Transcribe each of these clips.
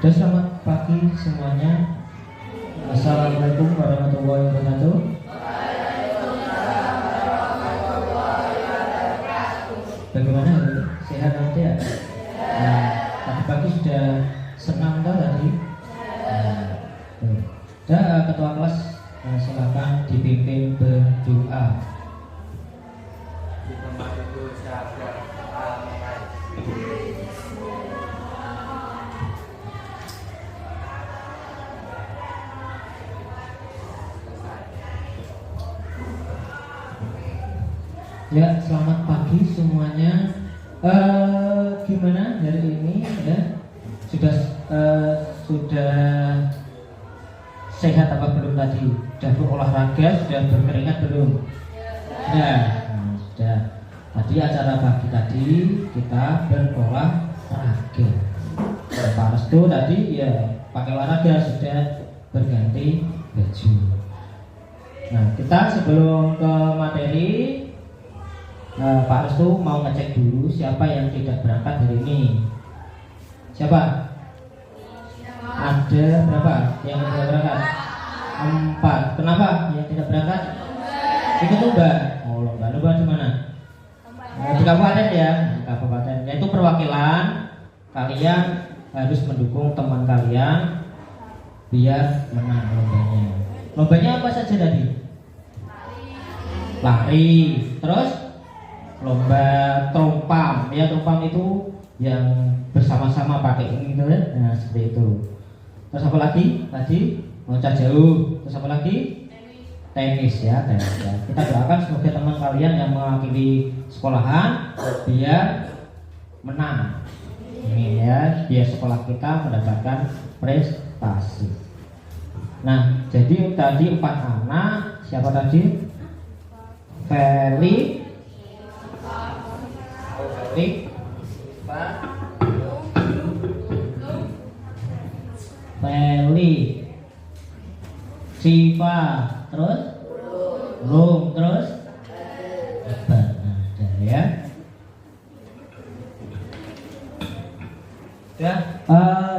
Dan selamat pagi semuanya. Assalamualaikum warahmatullahi wabarakatuh. Bagaimana hari ini? Sehat nanti ya? Nah, tadi pagi sudah senang toh tadi? Ketua kelas silakan dipimpin berdoa. Ya, selamat pagi semuanya. Gimana hari ini ya? Sudah sehat apa belum tadi? Sudah berolahraga, sudah berkeringat belum? Sudah. Tadi acara pagi tadi kita berolahraga. Pak Restu tadi ya pakai olahraga, sudah berganti baju. Nah, kita sebelum ke materi, Pak Restu mau ngecek dulu siapa yang tidak berangkat hari ini. Siapa? Ada berapa yang tidak berangkat? 4. Kenapa yang tidak berangkat? Ikut lomba. Oh, lomba di mana? Di kabupaten ya, di kabupaten. Yaitu perwakilan, kalian harus mendukung teman kalian biar menang lombanya. Lombanya apa saja tadi? Lari. Terus lomba trompam, ya trompam itu yang bersama-sama pakai ini gitu ya. Nah, seperti itu. Terus apa lagi? Tadi loncat jauh. Terus apa lagi? Tenis ya, tenis ya. Kita doakan semoga teman kalian yang mewakili sekolahan biar menang. Ini ya, biar sekolah kita mendapatkan prestasi. Nah, jadi tadi 4 anak, siapa tadi? Feli, Feli, Siva, terus Rum, terus ada ya.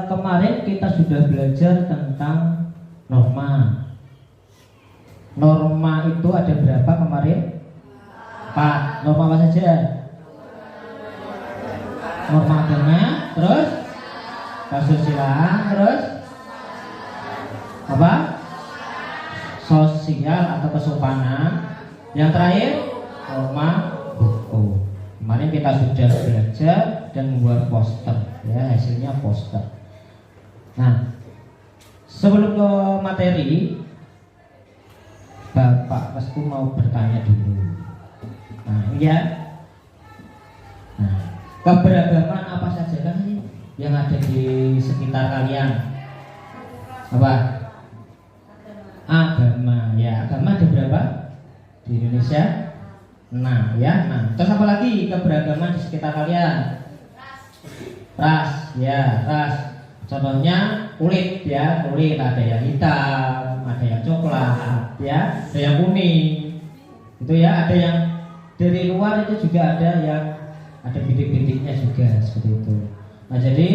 Kemarin kita sudah belajar tentang norma. Norma itu ada berapa kemarin? 4. Norma apa saja? Norma agama, terus kesusilaan, terus apa? Sosial atau kesopanan. Yang terakhir norma hukum. Kemarin kita sudah belajar dan membuat poster ya, hasilnya poster. Nah, sebelum ke materi, Bapak Restu mau bertanya dulu. Nah, ya. Nah, keberagaman apa saja kan yang ada di sekitar kalian? Apa? Agama. Ya, agama ada berapa di Indonesia? 6 ya. Nah, terus apa lagi keberagaman di sekitar kalian? Ras. Ya, ras. Contohnya kulit ya, kulit ada yang hitam, ada yang coklat, ya, ada yang kuning. Itu ya, ada yang dari luar itu juga ada yang ada bintik-bintiknya juga seperti itu. Nah, jadi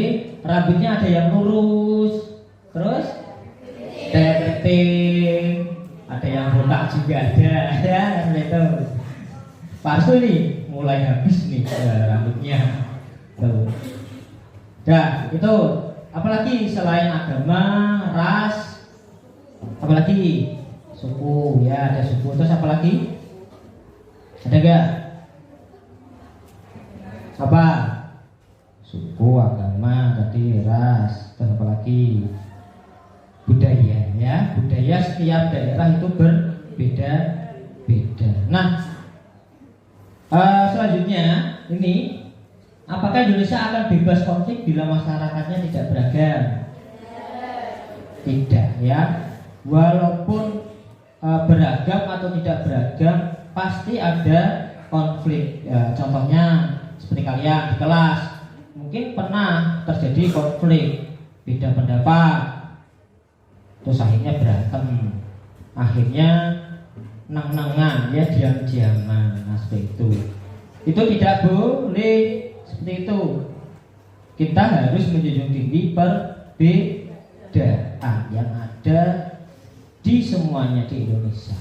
rambutnya ada yang lurus, terus keriting, ada yang botak juga ada, ya, seperti itu. Pas ini mulai habis nih rambutnya. Tuh. Nah, itu apalagi selain agama, ras, apalagi suku, ya ada suku. Terus apalagi? Ada gak? Apa? Suku, agama, tadi ras, terus apalagi? Budaya, ya. Budaya setiap daerah itu berbeda-beda. Nah, selanjutnya ini, apakah Indonesia akan bebas konflik bila masyarakatnya tidak beragam? Tidak ya. Walaupun beragam atau tidak beragam, pasti ada konflik. Ya, contohnya seperti kalian di kelas, mungkin pernah terjadi konflik, beda pendapat, terus akhirnya berantem, akhirnya nang-nangan, ya diam-diaman, nah seperti itu. Itu tidak boleh seperti itu. Kita harus menjunjung tinggi berbeda yang ada di semuanya di Indonesia.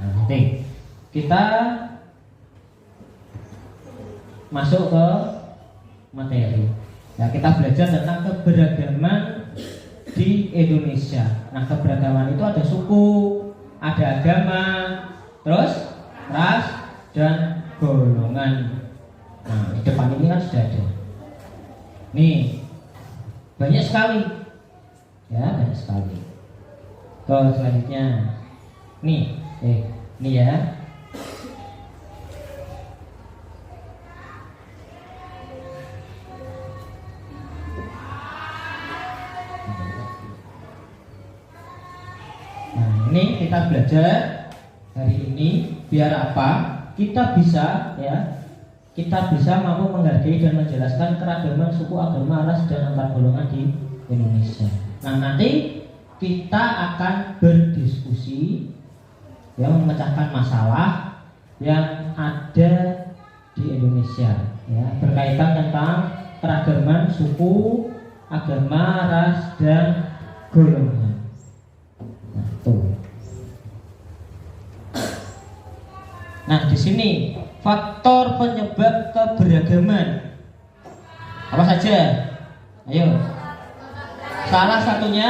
Nah, nanti kita masuk ke materi. Ya, kita belajar tentang keberagaman di Indonesia. Nah, keberagaman itu ada suku, ada agama, terus ras dan golongan. Nah, di depan ini kan sudah ada. Nih, banyak sekali. Ya, banyak sekali. Terus selanjutnya, nih ya. Nah, ini kita belajar hari ini biar apa? Kita bisa mampu menghargai dan menjelaskan keragaman suku, agama, ras dan antar golongan di Indonesia. Nah, nanti kita akan berdiskusi yang memecahkan masalah yang ada di Indonesia, ya, berkaitan tentang keragaman suku, agama, ras dan golongan. Nah, tuh. Nah, di sini faktor penyebab keberagaman apa saja? Ayo. Salah satunya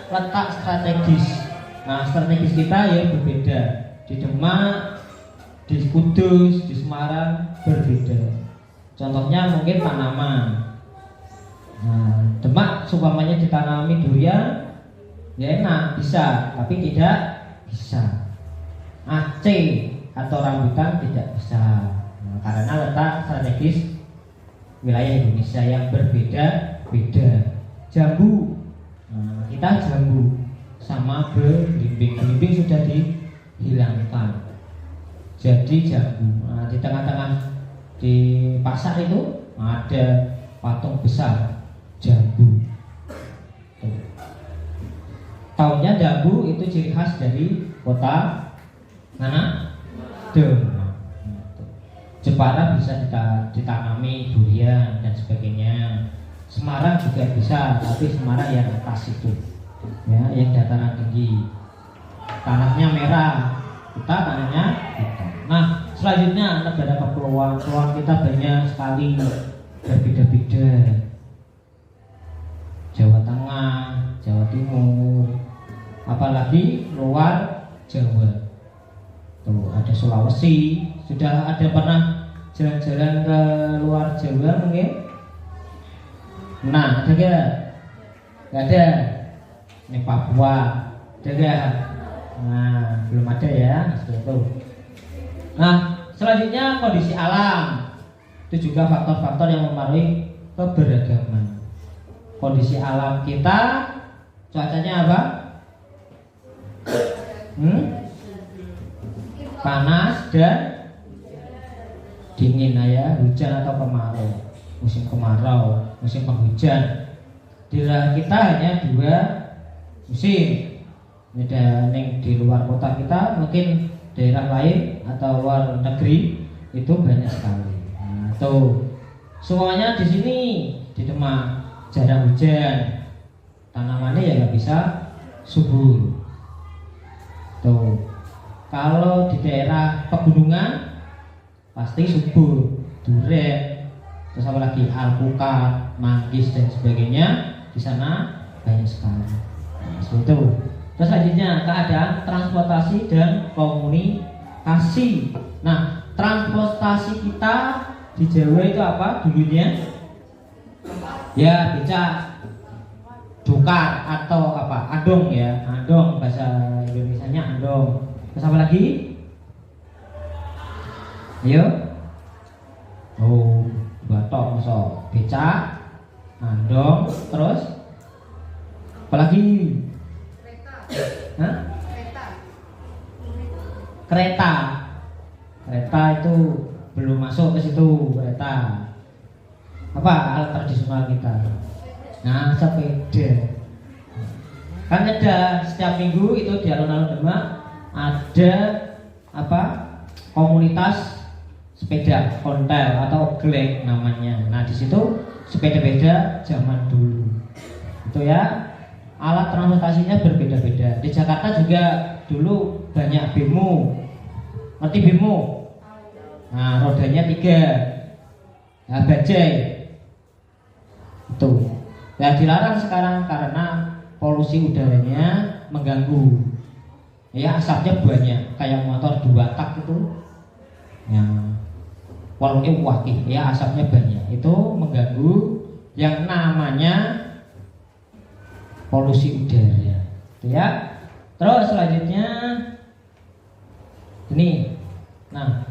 letak strategis. Nah, strategis kita ya berbeda. Di Demak, di Kudus, di Semarang berbeda. Contohnya mungkin tanaman. Nah, Demak supamanya ditanami durian, ya enak, bisa, tapi tidak bisa. Aceh atau rambutan tidak bisa. Nah, karena letak strategis wilayah Indonesia yang berbeda-beda. Jambu, nah, kita jambu sama belimbing. Belimbing sudah dihilangkan, jadi jambu. Nah, di tengah-tengah di pasar itu ada patung besar jambu. Tahunnya jambu itu ciri khas dari kota mana? Demak. Jepara bisa ditanami durian dan sebagainya. Semarang juga bisa, tapi Semarang yang atas itu, ya, yang dataran tinggi. Tanahnya merah, kita tanahnya hitam. Nah, selanjutnya negara kepulauan kita banyak sekali, berbeda-beda. Jawa Tengah, Jawa Timur, apalagi luar Jawa. Tuh, ada Sulawesi. Sudah ada pernah jalan-jalan ke luar Jawa mungkin? Nah, ada gak? Gak ada. Ini Papua, ada gak? Nah, belum ada ya. Itu. Nah, selanjutnya kondisi alam. Itu juga faktor-faktor yang mempengaruhi keberagaman. Kondisi alam kita, cuacanya apa? Panas dan dingin, ya, hujan atau kemarau. Musim kemarau, musim penghujan. Di daerah kita hanya 2 musim. Ada di luar kota kita, mungkin daerah lain atau luar negeri itu banyak sekali. Nah, tuh semuanya di sini di Demak jarang hujan, tanamannya ya nggak bisa subur. Tuh, kalau di daerah pegunungan pasti subur, duren. Terus apa lagi, alpukat, manggis dan sebagainya di sana banyak sekali. Nah, seperti itu. Terus selanjutnya keadaan transportasi dan komunikasi. Nah, transportasi kita di Jawa itu apa dulunya? Ya, becak, dokar atau apa? Andong, ya, andong, bahasa Indonesianya andong. Terus apa lagi? Ayo. Oh, batok, masuk becak, andong, terus apalagi? Hah? Kereta. Kereta itu belum masuk ke situ, kereta. Apa alat tradisional kita? Nah, sepeda. Kan ada setiap minggu itu di alun-alun Demak ada apa? Komunitas sepeda kontel atau glek namanya. Nah, di situ sepeda-sepeda zaman dulu. Itu ya. alat transportasinya berbeda-beda. Di Jakarta juga dulu banyak bemo. Ngerti bemo? Nah, rodanya 3. Nah, bajai. Itu. Ya dilarang sekarang karena polusi udaranya mengganggu. Ya asapnya banyak, kayak motor 2 tak itu. Ya, walaupun wakil, ya asapnya banyak. Itu mengganggu yang namanya polusi udara. Itu ya. Terus selanjutnya ini. Nah,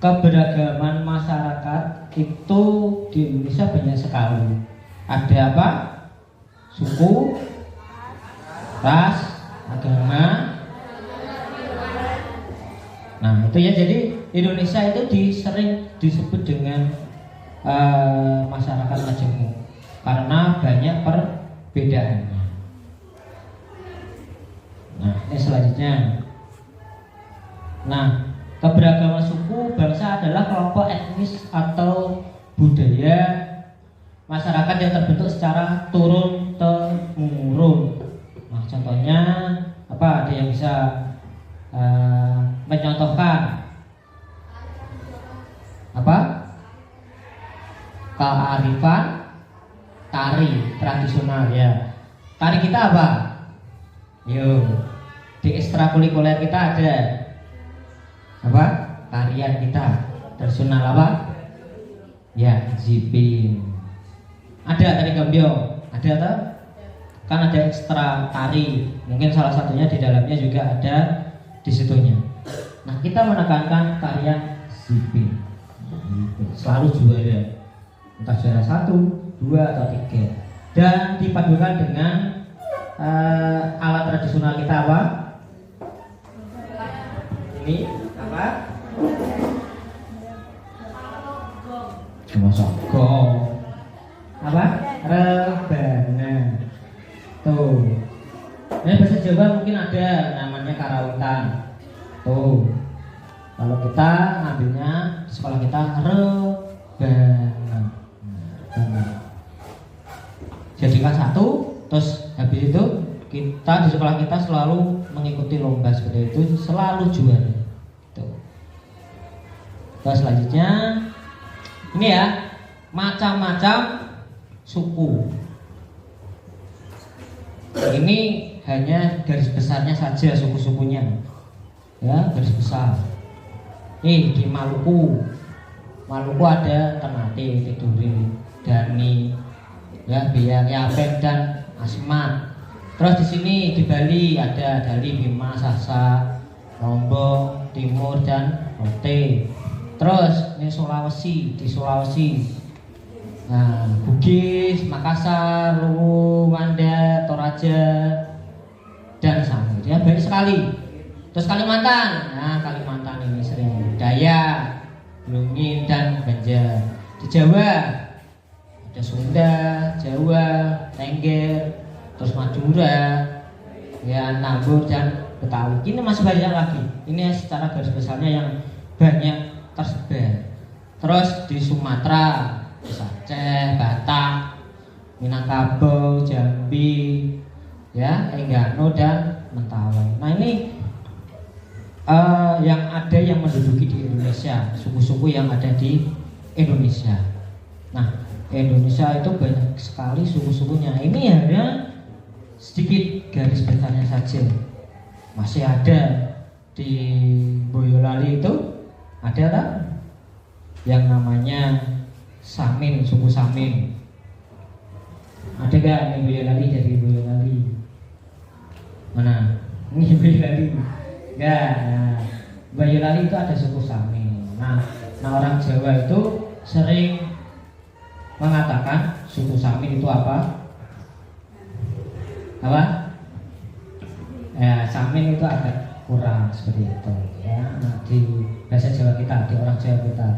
keberagaman masyarakat itu di Indonesia banyak sekali. Ada apa? Suku, ras, agama. Nah itu ya, jadi Indonesia itu sering disebut dengan masyarakat majemuk karena banyak perbedaannya. Nah ini selanjutnya. Nah, keberagaman suku bangsa adalah kelompok etnis atau budaya masyarakat yang terbentuk secara turun temurun. Nah, contohnya apa? Ada yang bisa menyontohkan apa? Kearifan tari tradisional ya. Tari kita apa? Yuk, di ekstrakurikuler kita ada apa? Tarian kita tradisional apa? Ya, zipin. Ada tari gambyong, ada atau? Kan ada ekstra tari. Mungkin salah satunya di dalamnya juga ada di situnya. Nah, kita menekankan tarian zipin. Selalu juara. Entah juara 1, 2 atau 3. Dan dipadukan dengan alat tradisional kita apa? Ini apa? Gong. Apa? Rebana. Tuh. Ini bahasa Jawa mungkin ada namanya karawitan. Tuh. Kalau kita ngambilnya di sekolah kita rebana. Jadikan satu, terus habis itu kita di sekolah kita selalu mengikuti lomba seperti itu, selalu juara. Tuh. Terus selanjutnya ini ya, macam-macam suku. Ini hanya garis besarnya saja suku-sukunya. Ya, garis besar. Nih di Maluku. Maluku ada Ternate, Tidore, Dani, ya, Biak, Yapek dan Asmat. Terus di sini di Bali ada Dali, Bima, Sasa, Lombok, Timur dan Rote. Terus ini Sulawesi, di Sulawesi. Nah, Bugis, Makassar, Luwu, Wanda, Toraja, dan Sangir. Ya, banyak sekali. Terus Kalimantan. Nah, Kalimantan ini sering Dayak, Lungin dan Banjar. Di Jawa ada Sunda, Jawa, Tengger, terus Madura, ya, Nambur dan Betawi. Ini masih banyak lagi. Ini secara garis besarnya yang banyak tersebar. Terus di Sumatera, Aceh, Batak, Minangkabau, Jambi, ya, Enggano dan Mentawai. Nah ini yang ada yang menduduki di Indonesia, suku-suku yang ada di Indonesia. Nah, Indonesia itu banyak sekali suku-sukunya. Ini hanya sedikit garis besarnya saja. Masih ada di Boyolali itu ada tak? Yang namanya Samin, suku Samin. Ada gak yang Boyolali, dari Boyolali? Mana? Ini Boyolali. Enggak. Nah, Boyolali itu ada suku Samin. Nah, orang Jawa itu sering mengatakan suku Samin itu apa? Apa? Ya, Samin itu agak kurang seperti itu. Ya, nah, di bahasa Jawa kita, di orang Jawa kita.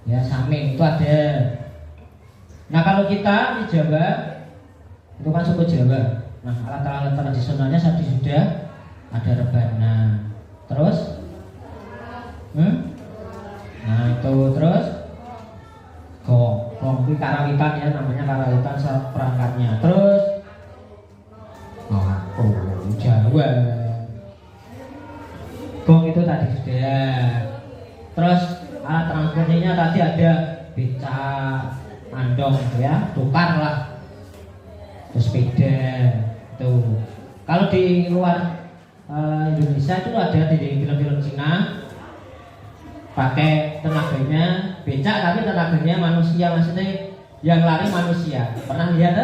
Ya, Samin itu ada. Nah, kalau kita di Jawa itu kan suku Jawa. Nah, alat-alat tradisionalnya tadi sudah ada rebana. Terus nah itu terus gong itu karawitan ya, namanya karawitan perangkatnya. Terus dua. Gong itu tadi sudah. Terus alat transportasinya tadi ada becak, andong ya, tukar lah, terus sepeda itu. Kalau di luar Indonesia itu ada di film-film Cina pakai tenaganya becak tapi tenaganya manusia, maksudnya yang lari manusia. Pernah lihat?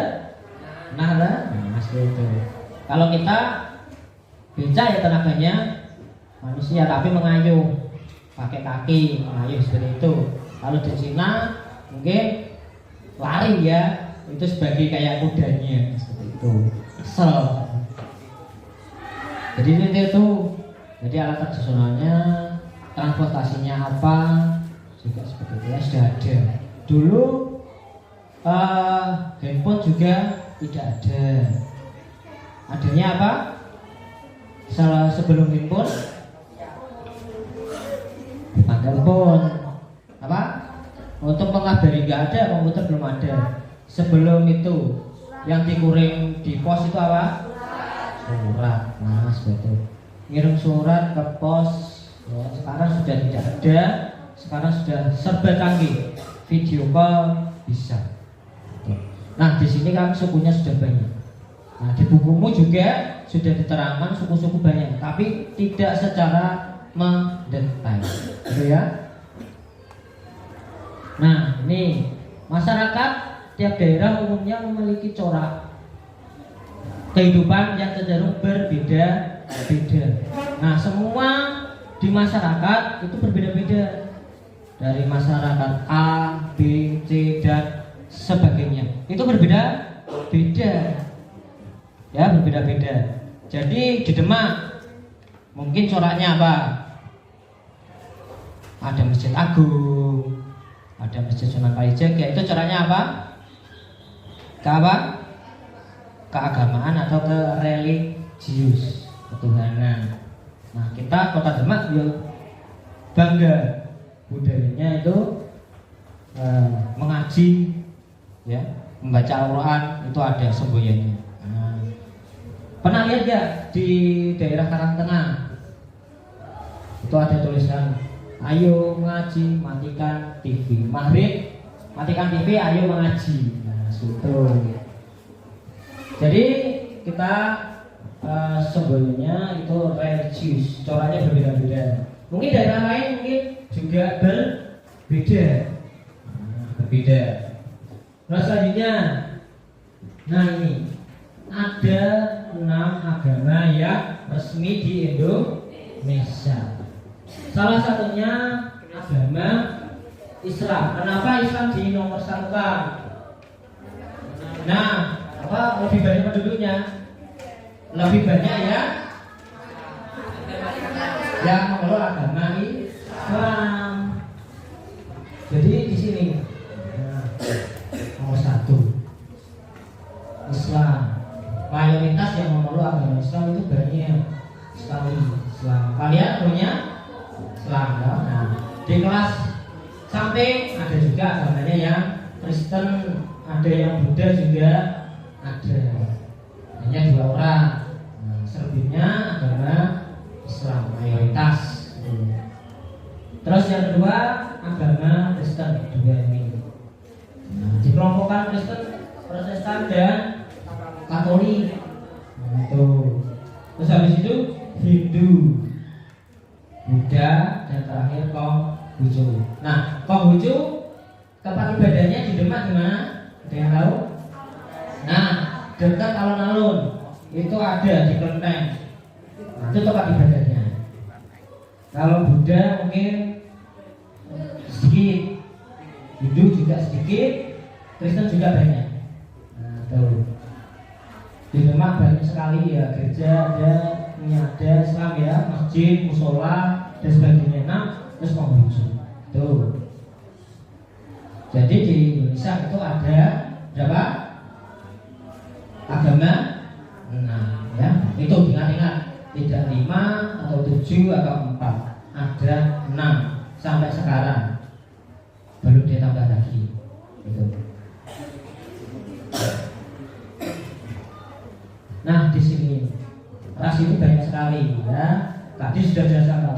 Nah, seperti itu. Kalau kita becak ya tenaganya manusia tapi mengayuh pakai kaki, mengayuh seperti itu. Kalau di Cina mungkin lari ya, itu sebagai kayak kudanya seperti itu. Kesel. Jadi itu jadi alat tradisionalnya, transportasinya apa juga seperti itu ya, sudah ada. Dulu handphone juga tidak ada. Adanya apa? Sebelum handphone telepon apa? Untuk mengabari nggak ada, komputer belum ada. Sebelum itu yang dikirim di pos itu apa? Surat. Nah, seperti ngirim surat ke pos ya, sekarang sudah tidak ada. Sekarang sudah serba canggih, video call bisa. Nah, di sini kan sukunya sudah banyak. Nah, di bukumu juga sudah diterangkan suku-suku banyak, tapi tidak secara mendetail, gitu ya. Nah, ini masyarakat tiap daerah umumnya memiliki corak kehidupan yang cenderung berbeda-beda. Nah, semua di masyarakat itu berbeda-beda. Dari masyarakat A, B, C dan sebagainya. Itu berbeda-beda. Ya, berbeda-beda. Jadi di Demak mungkin coraknya apa? Ada Masjid Agung, ada Masjid Sunan Kalijaga. Itu coraknya apa? Ke apa? Keagamaan atau ke religius, ketuhanan. Nah, kita Kota Demak ya bangga budayanya itu mengaji, ya, membaca Al-Quran itu ada semboyannya. Nah, pernah lihat ya di daerah Karangtengah itu ada tulisan, ayo mengaji, matikan TV. Maghrib, matikan TV, ayo mengaji. Nah, itu. Jadi kita semboyannya itu religius, coraknya berbeda-beda. Mungkin daerah lain mungkin juga berbeda. Berbeda. Terus selanjutnya, nah ini ada 6 agama yang resmi di Indonesia. Salah satunya agama Islam. Kenapa Islam dinomorsatukan? Nah, apa lebih banyak penduduknya? Lebih banyak ya yang mengelola agama Islam. Jadi di sini nomor 1 Islam. Mayoritas yang mengelola agama Islam itu banyak sekali Islam. Kalian punya Islam ya? Nah, di kelas samping ada juga agamanya yang Kristen, ada yang Buddha juga ada. Hanya 2 orang. Nah, selebihnya agama Islam mayoritas. Terus yang kedua agama Kristen juga ini. Nah, dikelompokkan Kristen, Protestan dan Katolik. Nah, itu. Terus habis itu Hindu, Buddha dan terakhir Konghucu. Nah, Konghucu tempat ibadahnya di Demak di mana? Ada yang tahu? Nah, dekat alun-alun itu ada di Kelenteng. Nah, itu tempat ibadahnya. Kalau Buddha mungkin sedikit, Hindu juga sedikit, Kristen juga banyak. Nah, tuh. Di Demak banyak sekali ya, gereja ada, ini ada Islam ya, masjid, musola dan sebagainya. Nah, terus Konghucu. Tuh. Jadi di Indonesia itu ada berapa agama? Nah, ya, itu ingat-ingat, tidak 5 atau 7 atau 4, ada 6 sampai sekarang, belum ditambah lagi. Itu. Nah, di sini ras itu banyak sekali ya. Tadi sudah jelaskan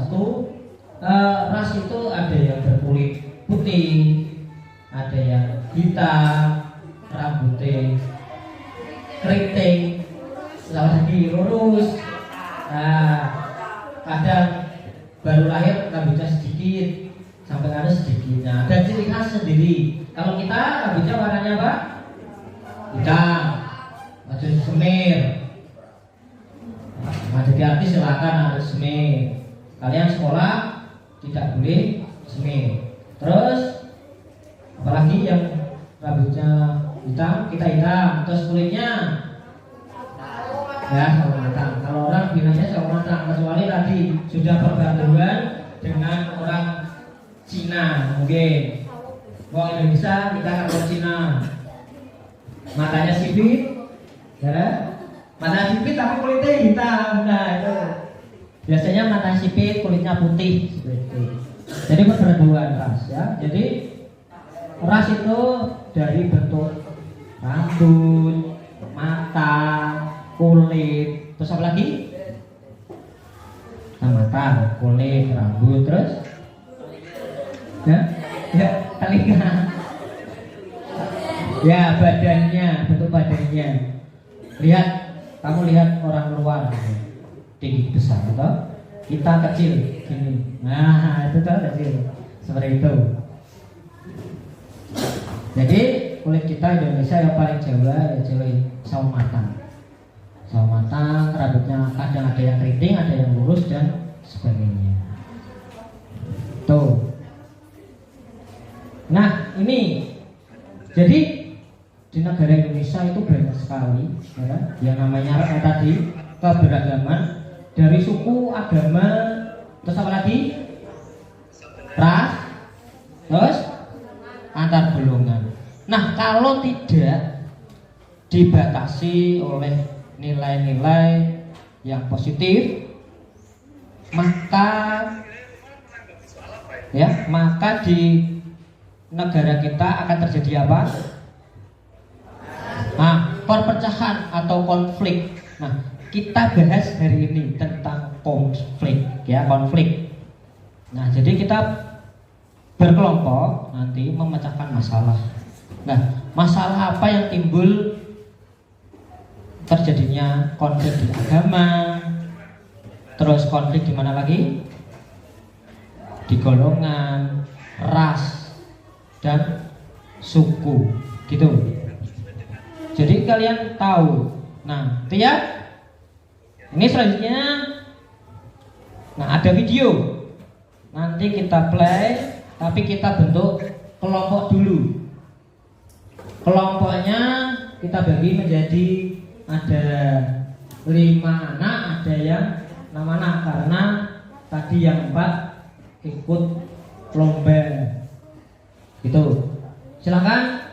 ras itu ada yang berkulit putih, ada yang hitam, rambutnya keriting, lagi lurus. Nah, kadang baru lahir rambutnya sedikit sampai ada sedikit. Nah, ada ciri khas sendiri. Kalau kita rambutnya warnanya apa? Hitam, ada semir. Nah, jadi artis silakan harus semir. Kalian sekolah tidak boleh semir. Terus apalagi yang rambutnya hitam, kita hitam, terus kulitnya ya sawo matang. Kalau orang bilangnya sawo matang, kecuali tadi sudah perpaduan dengan orang Cina mungkin. Orang Indonesia kita akan orang Cina. Matanya sipit, ya, mata sipit tapi kulitnya hitam. Nah itu biasanya mata sipit, kulitnya putih seperti itu. Jadi perpaduan ras ya. Jadi ras itu dari bentuk rambut, mata, kulit, terus apa lagi? Nah, mata, kulit, rambut, terus ya telinga, ya badannya, bentuk badannya. Lihat, kamu lihat orang luar tinggi besar atau kita kecil gini. Nah itu tuh kecil seperti itu. Jadi kulit kita Indonesia yang paling Jawa ya Jawa sawo matang. Sawo matang, rambutnya kadang ada yang keriting, ada yang lurus dan sebagainya. Tuh. Nah ini jadi di negara Indonesia itu banyak sekali ya, yang namanya tadi keberagaman dari suku, agama, terus apa lagi? Ras, terus antar golongan. Nah kalau tidak dibatasi oleh nilai-nilai yang positif, maka di negara kita akan terjadi apa? Nah, perpecahan atau konflik. Nah, kita bahas hari ini tentang konflik, ya konflik. Nah, jadi kita berkelompok nanti memecahkan masalah. Nah, masalah apa yang timbul terjadinya konflik di agama, terus konflik di mana lagi? Di golongan, ras, dan suku, gitu. Jadi kalian tahu. Nah, itu ya. Ini selanjutnya. Nah, ada video. Nanti kita play, tapi kita bentuk kelompok dulu. Kelompoknya kita bagi menjadi ada 5 anak, ada yang 6 anak karena tadi yang 4 ikut lomba. Gitu. Silakan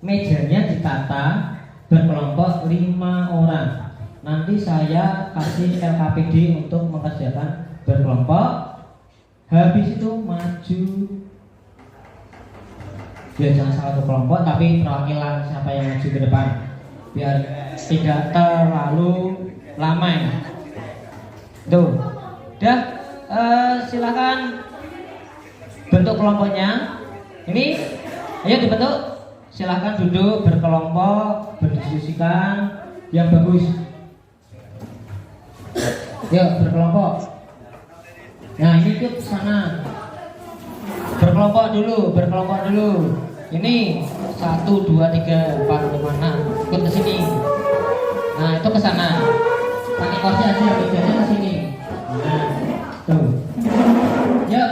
mejanya ditata berkelompok 5 orang. Nanti saya kasih LKPD untuk mengerjakan berkelompok. Habis itu maju. Biar jangan satu kelompok, tapi perwakilan siapa yang maju ke depan, biar tidak terlalu lama ya. Tuh, udah. Silakan bentuk kelompoknya. Ini, ayo dibentuk. Silakan duduk berkelompok, berdiskusikan yang bagus. Yuk berkelompok. Nah ini ikut sana. Berkelompok dulu. Ini 1, 2, 3, 4, 5, 6. Ikut ke sini. Nah itu ke sana. Pakai kursi aja, mejanya ke sini. Nah, tuh. Yuk.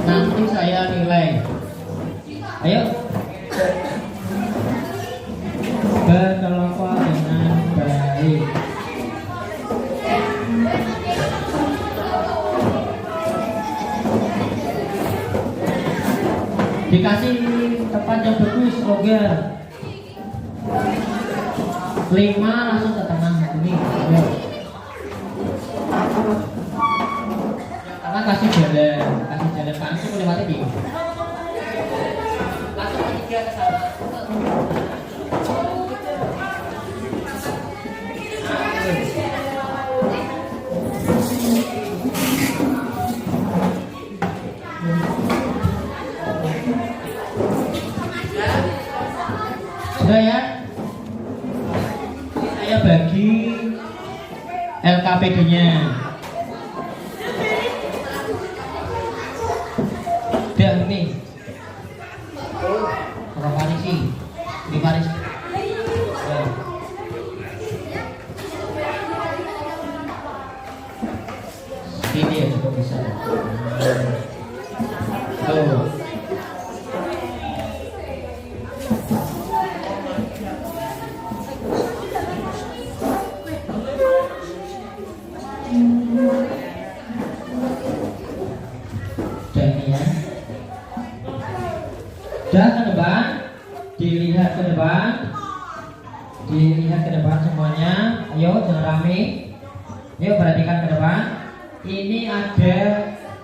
Nanti saya nilai. Ayo berkelompok dengan Dikasih tempat yang bagus, logger 5 langsung ke tengah ini. Ayo. Tengah kasih jalan langsung melewati di. Langsung ketiga ke sana. Sudah ya, saya bagi LKPD-nya. Udah nih, orang Parisi, di Paris. Ya. Ini ya cukup bisa. Tuh. Dan ke depan, dilihat ke depan semuanya. Ayo jangan rame. Ayo perhatikan ke depan. Ini ada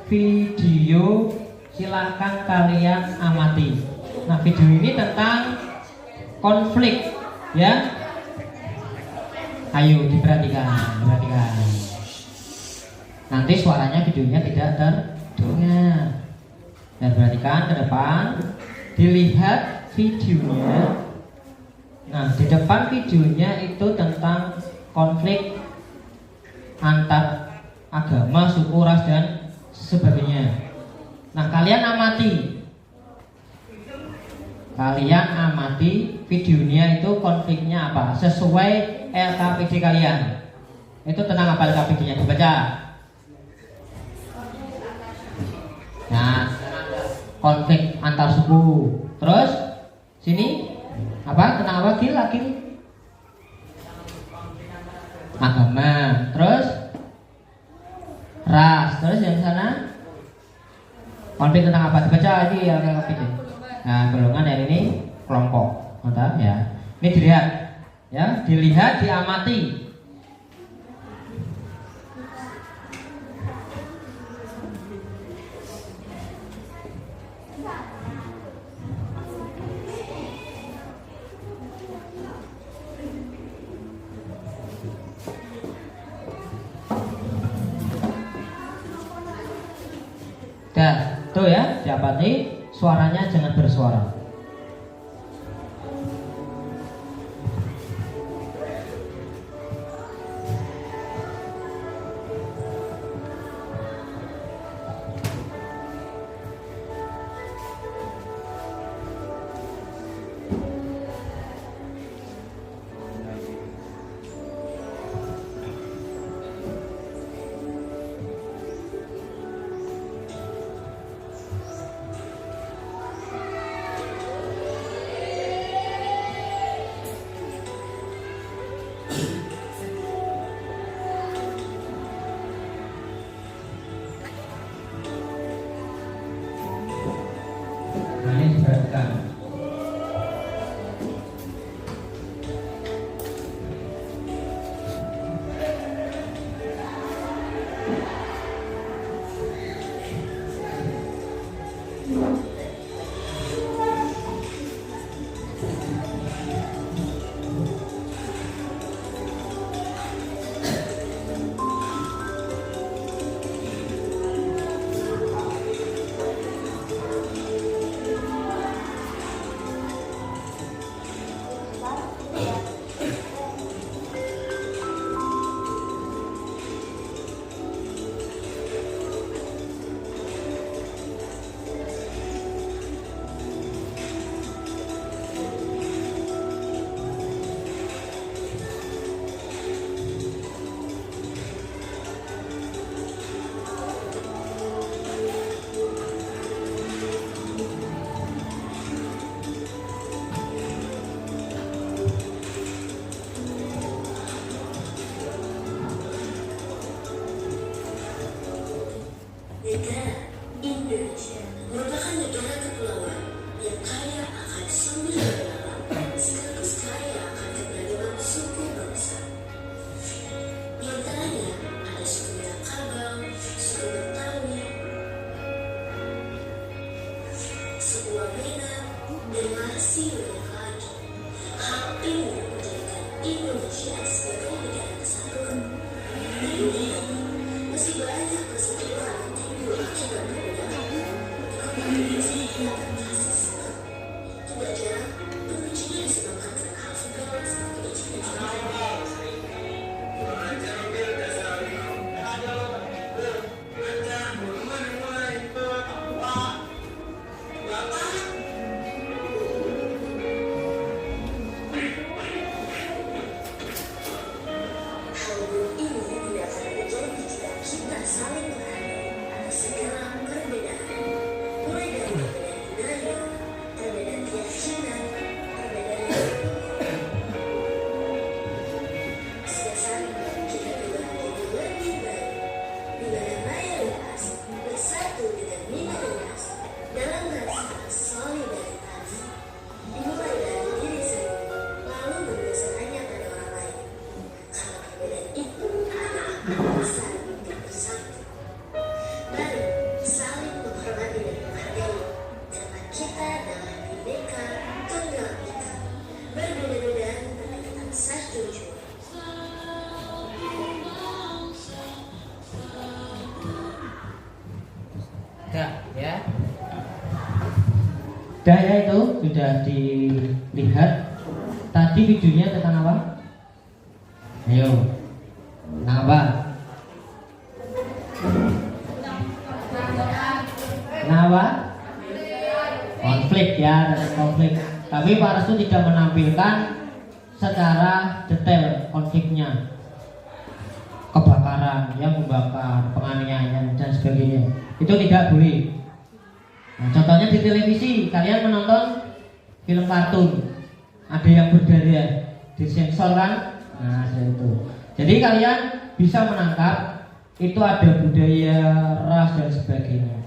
video, silahkan kalian amati. Nah, video ini tentang konflik, ya. Ayo perhatikan. Nanti suaranya videonya tidak terdengar. Dan perhatikan ke depan. Dilihat videonya. Nah, di depan videonya itu tentang konflik antar agama, suku, ras, dan sebagainya. Nah, kalian amati videonya itu konfliknya apa sesuai LKPD kalian. Itu tentang apa LKPD-nya, dibaca. Nah, konflik antar suku. Terus sini apa? Tentang apa? Akil agama. Terus ras. Terus yang sana konflik tentang apa? Dibaca ini ya LKPD. Nah, golongan yang ini kelompok. Mantap ya. Ini dilihat, ya, dilihat, diamati. Dah, tuh ya, dapati suaranya jangan bersuara. masih banyak lagi hal ini yang menjadikan Indonesia sebagai negara kesatuan. Namun, masih banyak persatuan yang timbul akibat perbedaan. Komunis dan rasisme tidak jarang berujung disebabkan karena hal sepele seperti ejek-ejekan. Ya. Daya itu sudah dilihat. Tadi videonya tentang apa? Ayo, tentang apa? Tentang apa? Konflik ya, tentang konflik. Tapi Pak Restu tidak menampilkan secara detail konfliknya. Kebakaran, yang membakar, penganiayaan dan sebagainya. Itu tidak boleh. Nah, contohnya di televisi, kalian menonton film kartun, ada yang berdarah, disensor kan? Nah, itu. Jadi kalian bisa menangkap itu ada budaya ras dan sebagainya.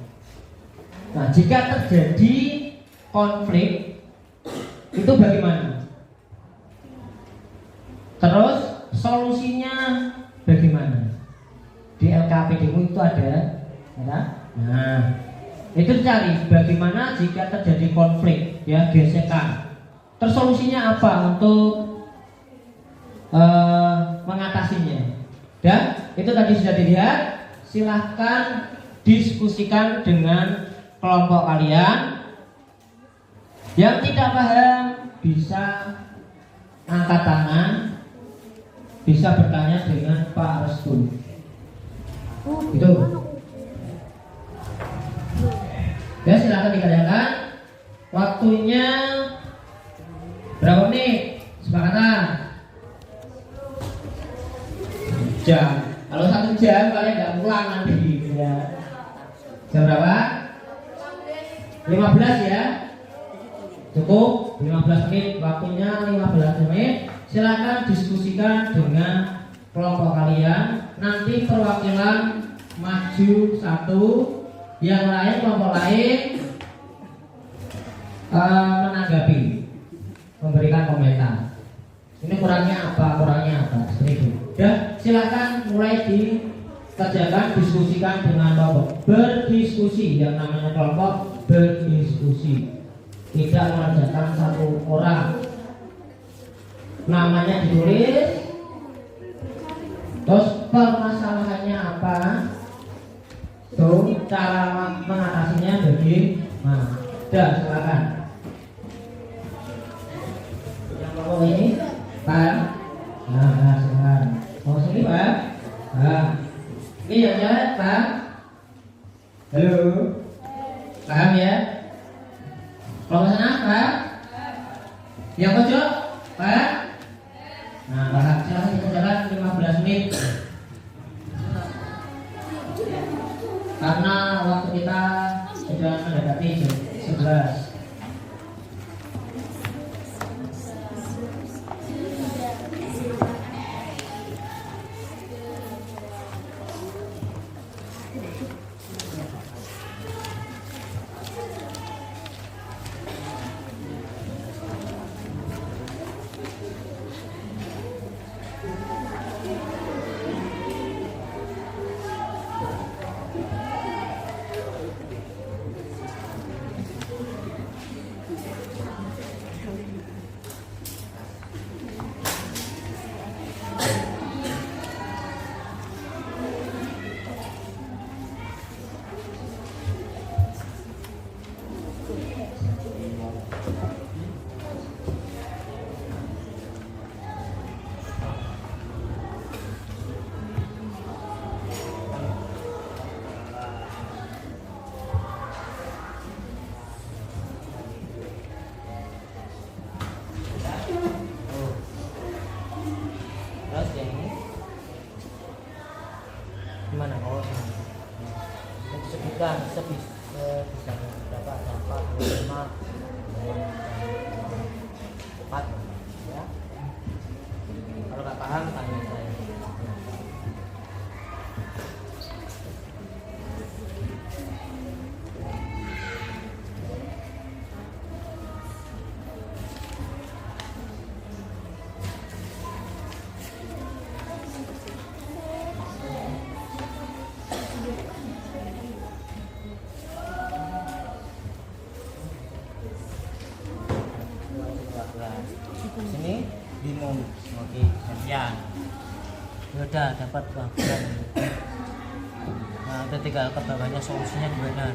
Nah, jika terjadi konflik, itu bagaimana? Terus solusinya bagaimana? Di LKPDmu itu ada, ya? Nah, itu cari bagaimana jika terjadi konflik, ya, gesekan. Terus solusinya apa untuk mengatasinya? Dan itu tadi sudah dilihat. Silahkan diskusikan dengan kelompok kalian. Yang tidak paham bisa angkat tangan, bisa bertanya dengan Pak Restu. Itu. Ya, silakan dikerjakan. Waktunya berapa menit? Sepakatan? Jam. Kalau 1 jam kalian nggak pulang nanti. Ya. Jam berapa? 15 ya. Cukup 15 menit. Waktunya 15 menit. Silakan diskusikan dengan kelompok kalian. Nanti perwakilan maju 1. Yang lain, kelompok lain menanggapi, memberikan komentar. Ini kurangnya apa, seperti itu. Ya, silakan mulai dikerjakan, diskusikan dengan kelompok. Berdiskusi, yang namanya kelompok berdiskusi. Tidak mengerjakan satu orang. Namanya ditulis. Terus permasalahannya apa? Tuh, cara mengatasinya bagaimana? Dah, silakan. Yang mau ini, Pak. Nah, silakan. Mau sini, Pak. Nah, ini yang jalan, Pak. Halo. Paham ya? Kalau ke sana, Pak. Yang pojok, Pak. Nah, Pak, silakan dikerjakan 15 menit. Karena waktu kita sudah mendekati jam 11. dan bisa berapa dapat 25 4 ya. Kalau nggak paham tanya saya. Sini bingung oke gantian udah dapat bagian. Nah udah tinggal ke bawahnya solusinya gimana ya.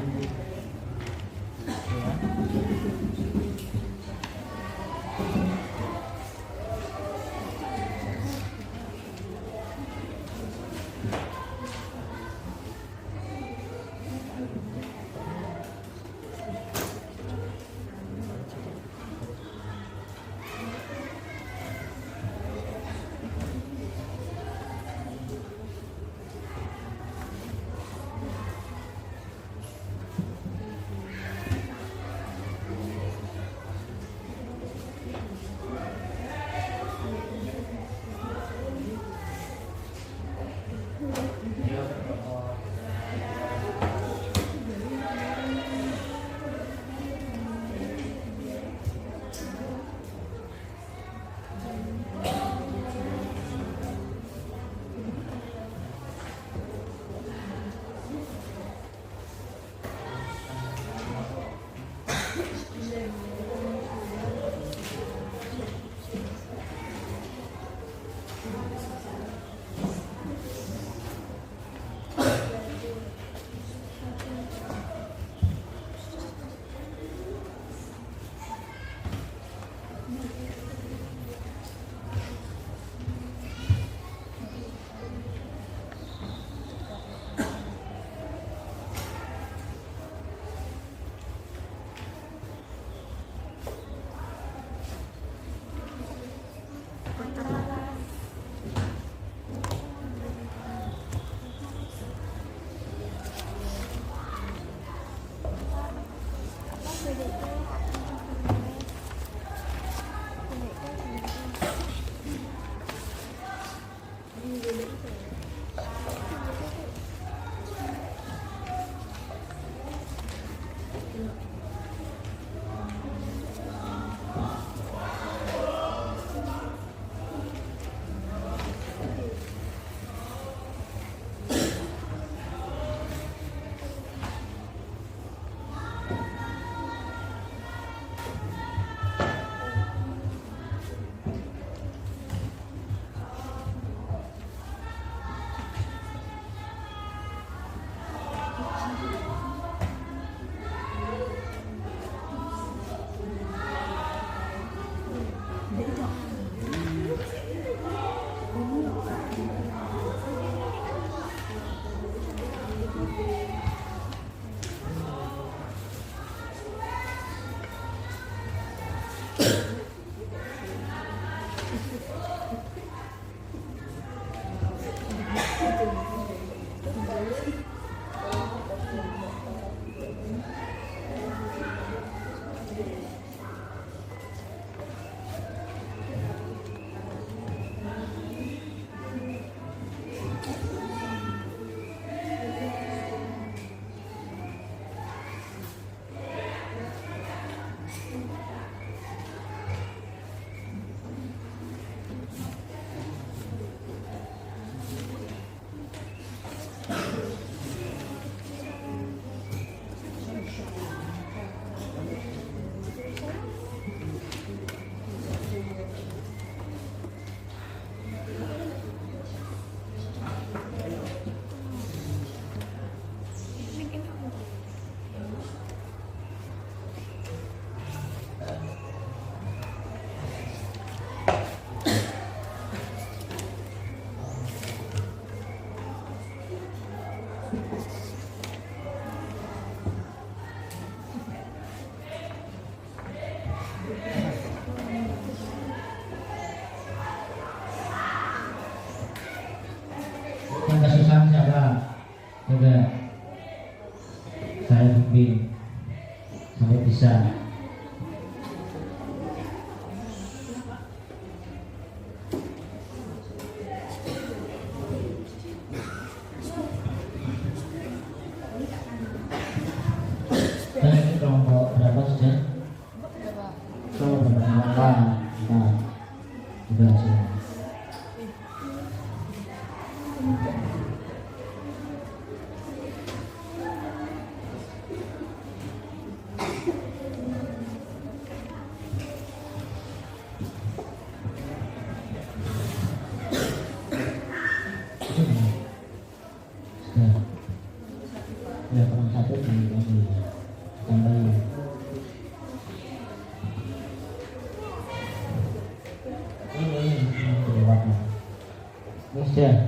Sudah.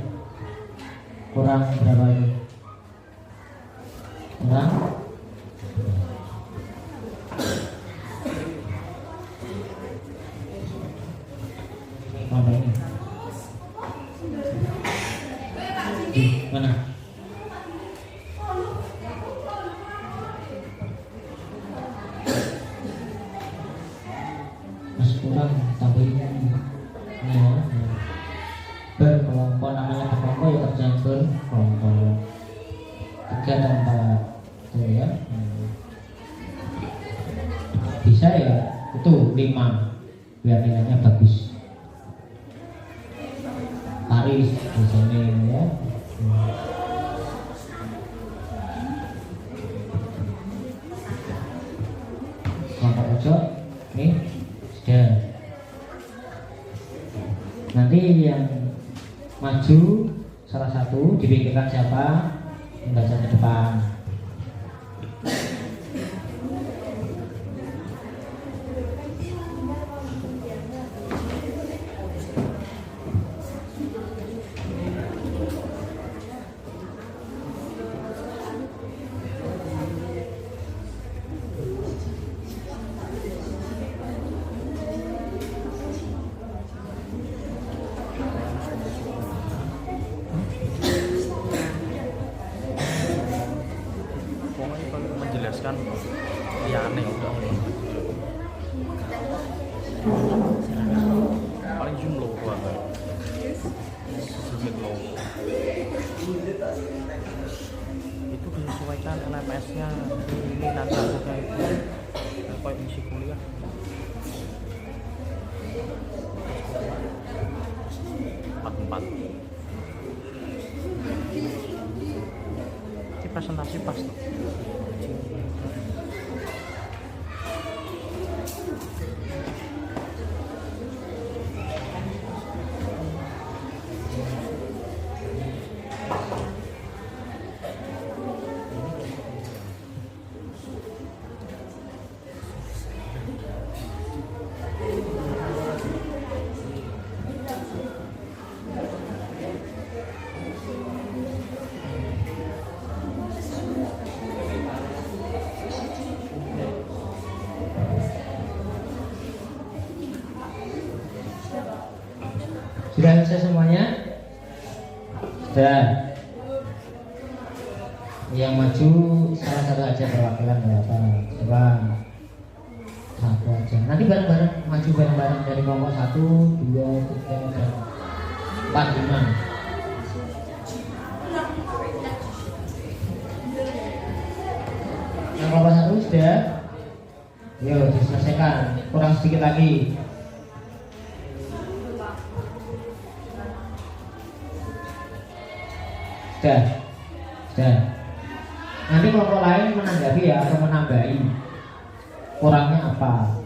Kurang berapa ini? Kurang apa ini? Mana? Masih kurang tapi ini ya. Berkelompok, namanya berkelompok ya kerjaan berkelompok 3 dan 4 itu ya. Bisa ya itu 5 biar nilainya bagus. Paris di sini ya. Kelompok pojok ini sudah. Nanti yang maju salah satu dipikirkan siapa membaca ke depan. Pokoknya kalau menjelaskan ya aneh udah. Paling zoom low banget. Sedikit low. Itu disesuaikan LMS-nya. Ini nanti aku itu kayak isi kuliah. Empat. Ini presentasi pas tuh. Sudah selesai semuanya? Sudah. Yang maju salah satu aja perwakilan berapa? Coba satu aja. Nanti bareng-bareng maju bareng-bareng dari kelompok 1, 2, 3, 4, 5. Yang kelompok 1 sudah. Yuk diselesaikan. Kurang sedikit lagi. Sudah. Nanti kelompok lain menanggapi ya atau menambahi kurangnya apa.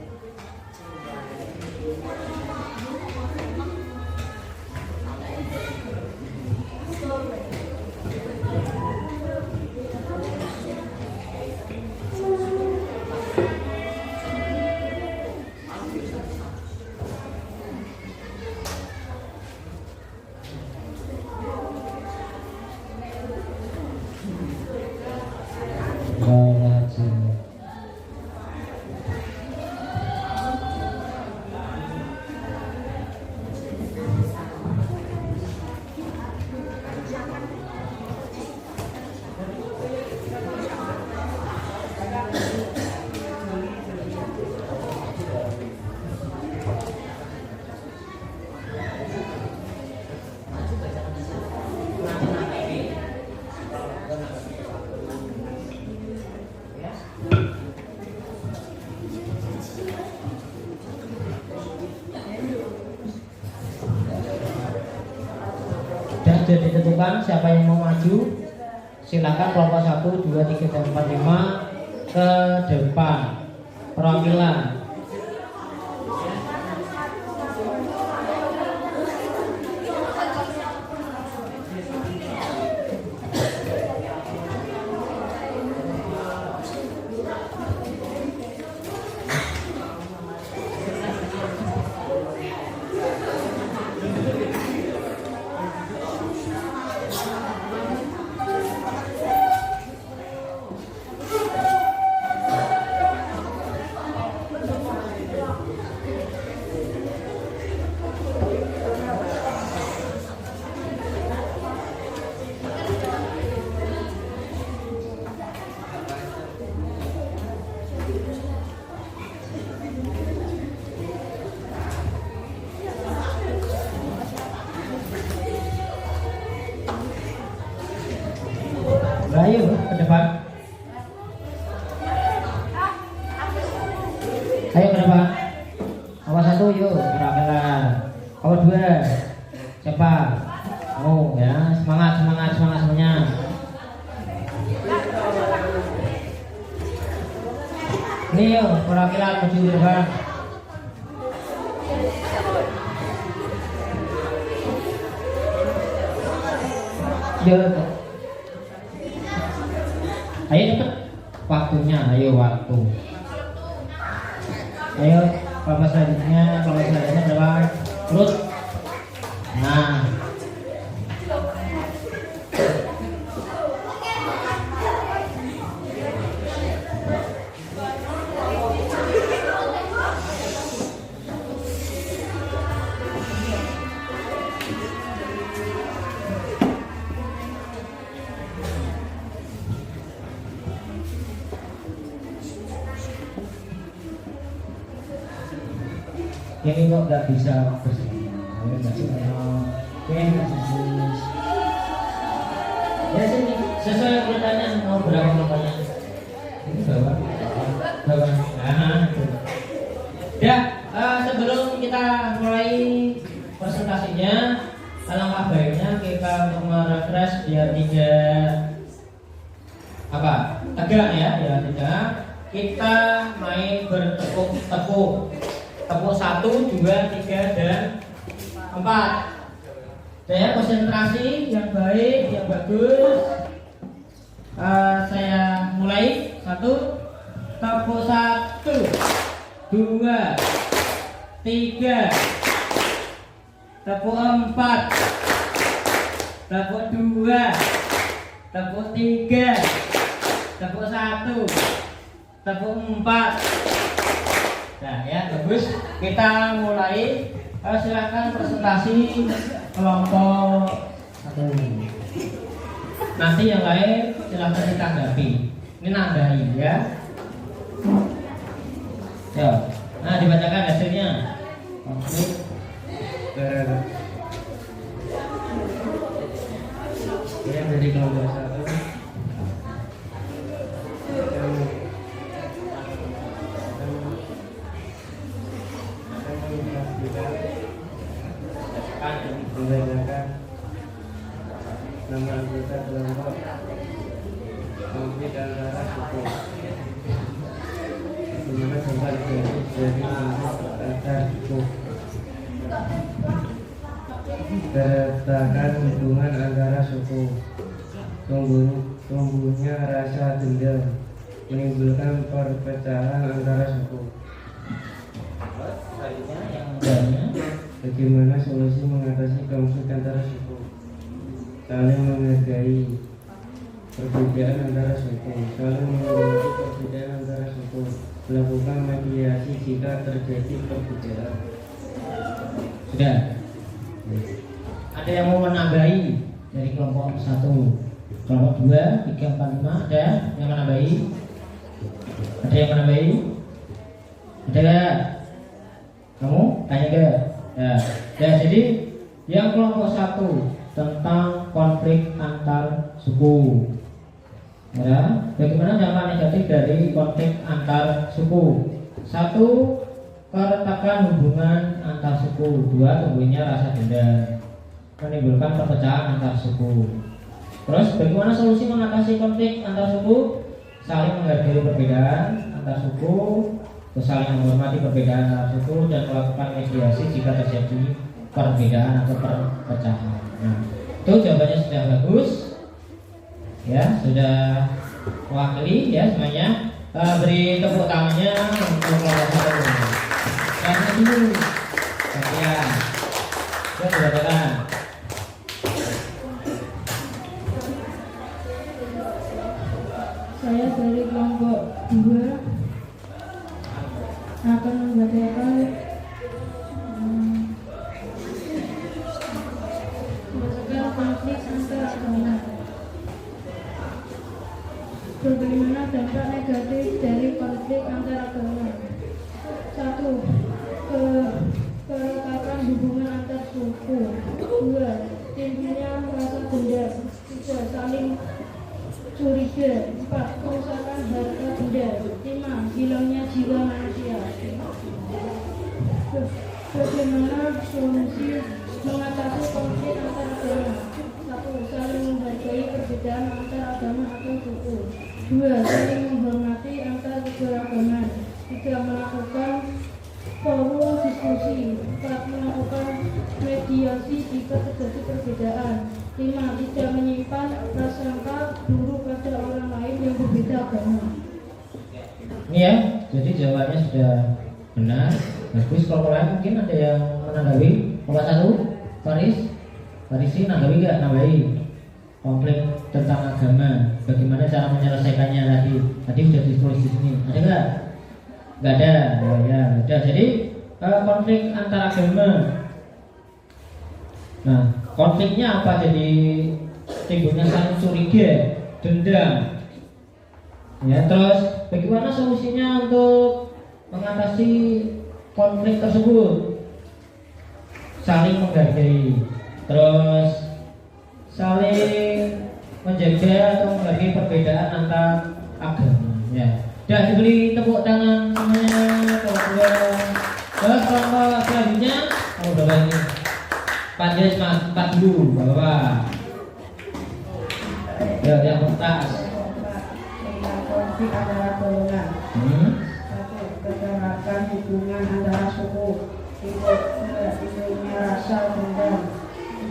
Sudah ditentukan siapa yang mau maju, silakan kelompok 1, 2, 3, dan 4, 5 ke depan perwakilan. yuk perwakilan. Nomor 2 siapa? Oh ya, semangat semuanya. Ini yuk perwakilan maju ke depan. Yuk. Ayo cepet waktunya, ayo waktu. Ayo kelompok selanjutnya berapa? Terus. Nah. Ini kok nggak bisa bersama, nggak sama. Oke, bagus. Ya sini, sesuai urutannya mau berapa kelompoknya? Ini bawah. Nah, itu. Ya, sebelum kita mulai presentasinya, alangkah baiknya kita untuk merefresh biar tidak tegak ya, tidak. Kita main bertepuk-tepuk. Tepuk 1, 2, 3, dan 4. Saya konsentrasi yang baik, yang bagus. Saya mulai. 1, tepuk 1, 2, 3, tepuk 4, tepuk 2, tepuk 3, tepuk 1, tepuk 4. Nah ya, bagus. Kita mulai. Silakan presentasi kelompok 1. Nanti yang lain silakan ditanggapi. Ini nambahin ya. Yo. Nah, dibacakan hasilnya. Konflik yang dari kelompok 1. Membedakan nama anggota kelompok konflik antara suku. Bagaimana tempat dari konflik antar suku? Terletakkan hubungan antara suku. Tumbuhnya rasa dendam menimbulkan perpecahan antara suku. Bagaimana solusi mengatasi konflik antara suku? Saling menghargai perbedaan antara suku, saling menghormati perbedaan antara suku, melakukan mediasi jika terjadi perbedaan. Sudah. Ada yang mau menambahi dari kelompok 1, kelompok 2, 3, 4, 5? Ada yang menambahi? Ada yang menambahi? Ada nggak? Kamu tanya ke? Ya, jadi yang kelompok 1 tentang konflik antar suku. Ya, bagaimana dampak negatif dari konflik antar suku? 1, keretakan hubungan antar suku. 2, tumbuhnya rasa dendam menimbulkan perpecahan antar suku. Terus bagaimana solusi mengatasi konflik antar suku? Saling menghargai perbedaan antar suku, saling menghormati perbedaan antar suku, dan melakukan mediasi jika terjadi perbedaan atau perpecahan. Nah, itu jawabannya sudah bagus, ya, sudah mewakili ya semuanya. Beri tepuk tangannya untuk kelompok 1. Yang dulu, bagian, silakan. Saya dari kelompok 2 akan membacakan konflik antar agama. Bagaimana dampak negatif dari konflik antar agama? 1, keretakan hubungan antar suku. 2, timbulnya rasa dendam. 3, saling curiga. 4, kerusakan harta benda. 5, hilangnya jiwa manusia. Bagaimana solusi mengatasi konflik antar agama? 1. Saling menghargai perbedaan antar agama atau suku. 2. Saling menghormati antar keberagaman. 3. Melakukan forum diskusi. 4. Melakukan mediasi jika terjadi perbedaan. 5. Tidak menyimpan prasangka buruk pada orang lain yang berbeda agama. Ini ya, jadi jawabannya sudah benar. Bagus, kalau lain mungkin ada yang menanggapi. Nomor 1, Farisi nanggapi nggak? Nambahi konflik tentang agama. Bagaimana cara menyelesaikannya tadi? Tadi sudah ditulis di sini. Ada nggak? Nggak ada. Oh ya, udah. Jadi konflik antar agama. Nah, konfliknya apa? Jadi timbulnya saling curiga, dendam. Ya, terus bagaimana solusinya untuk mengatasi konflik tersebut? Saling menghargai, terus saling menjaga atau menghargai perbedaan antar agama. Ya, sudah diberi tepuk tangan semuanya. Terus kelompok selanjutnya, berapa ini? 4 dulu, bapak. Ya, yang atas. Konflik antara golongan. 1. Keganapan hubungan antara suku. 2. Timbulnya rasa dendam.